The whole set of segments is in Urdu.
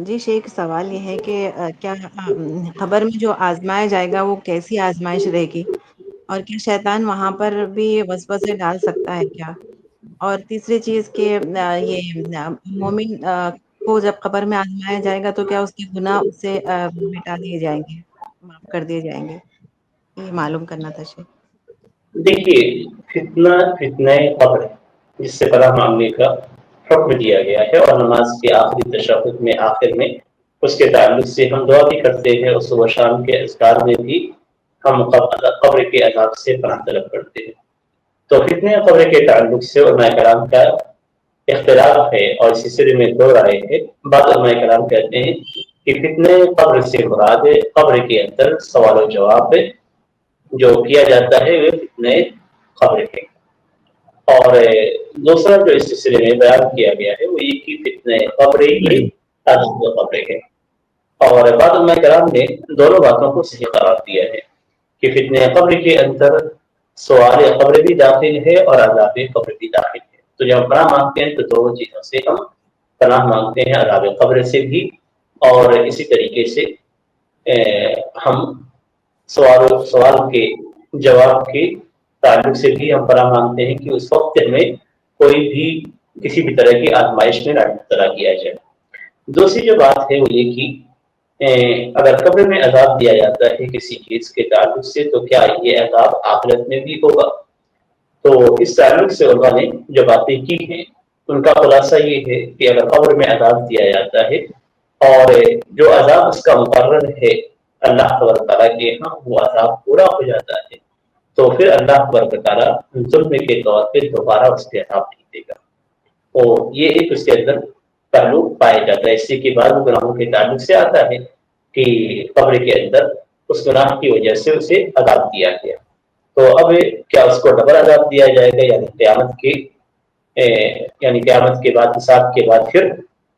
جی شیخ، سوال یہ ہے کہ کیا قبر میں جو آزمایا جائے گا وہ کیسی آزمائش رہے گی؟ اور کیا شیطان وہاں پر بھی وسوسے ڈال سکتا ہے کیا؟ اور تیسری چیز کہ یہ مومن کو جب قبر میں آزمایا جائے گا تو کیا اس کے گناہ اس سے مٹا دیے جائیں گے، معاف کر دیے جائیں گے؟ یہ معلوم کرنا تھا شیخ۔ دیکھیے، فتنہ قبر جس سے پناہ مانگنے کا حکم دیا گیا ہے، اور نماز کے آخری تشہد میں آخر میں اس کے تعلق سے ہم دعا بھی کرتے ہیں، اور صبح شام کے اذکار میں بھی ہم قبر کے عذاب سے پناہ طلب کرتے ہیں۔ تو فتنہ قبر کے تعلق سے علماء کرام کا اختلاف ہے، اور اسی سلسلے میں دو رائے ہے۔ بعض علماء کرام کہتے ہیں کہ فتنہ قبر سے مراد قبر کے اندر سوال و جواب جو کیا جاتا ہے وہ فتنہ قبر ہے، اور دوسرا جو اس سلسلے میں بیان کیا گیا ہے وہ یہ کہ فتنہ قبر ہی عذاب قبر ہے۔ اور بعض علماء کرام نے دونوں باتوں کو صحیح قرار دیا ہے کہ فتنہ قبر کے اندر سوال قبر بھی داخل ہے اور عذاب قبر بھی داخل ہے۔ تو جب ہم پناہ مانگتے ہیں تو دونوں چیزوں سے ہم پناہ مانگتے ہیں، عذاب قبر سے بھی، اور اسی طریقے سے ہم سوال کے جواب کے تعلق سے بھی ہم پناہ مانگتے ہیں کہ اس وقت میں کوئی بھی کسی بھی طرح کی آزمائش میں نہ مبتلا کیا جائے۔ دوسری جو بات ہے وہ یہ کہ اگر قبر میں عذاب دیا جاتا ہے کسی چیز کے تعلق سے تو کیا یہ عذاب آخرت میں بھی ہوگا؟ تو اس تعلق سے علماء نے جو باتیں کی ہیں ان کا خلاصہ یہ ہے کہ اگر قبر میں عذاب دیا جاتا ہے اور جو عذاب اس کا مقرر ہے اللہ تعالیٰ کے ہاں وہ عذاب پورا ہو جاتا ہے تو پھر اللہ تعالیٰ ظلم کے طور پہ دوبارہ اس کے عذاب نہیں دے گا۔ اور یہ ایک اس کے اندر پہلو پایا جاتا ہے۔ اسی کے بعد گناہوں کے تعلق سے آتا ہے کہ قبر کے اندر اس گناہ کی وجہ سے اسے عذاب دیا گیا، تو اب کیا اس کو ڈبل عذاب دیا جائے گا، یعنی قیامت کے بعد، حساب کے بعد پھر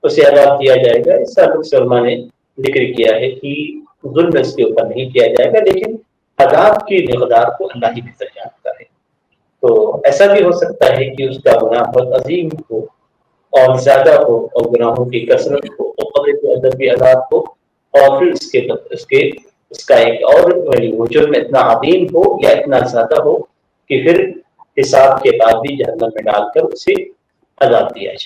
اسے عذاب دیا جائے گا؟ اس تعلق سے علماء نے ذکر کیا ہے کہ ظلم اس کے اوپر نہیں کیا جائے گا، لیکن عذاب کی مقدار کو اللہ ہی بہتر جانتا ہے۔ تو ایسا بھی ہو سکتا ہے کہ اس کا گناہ بہت عظیم ہو اور زیادہ ہو، اور گناہوں کی کثرت ہو، اور قبر کے اندر بھی عذاب ہو، اور پھر اس کا ایک اور وجود میں اتنا عظیم ہو یا اتنا زیادہ ہو کہ پھر حساب کے بعد بھی جہنم میں ڈال کر اسے عذاب دیا جائے۔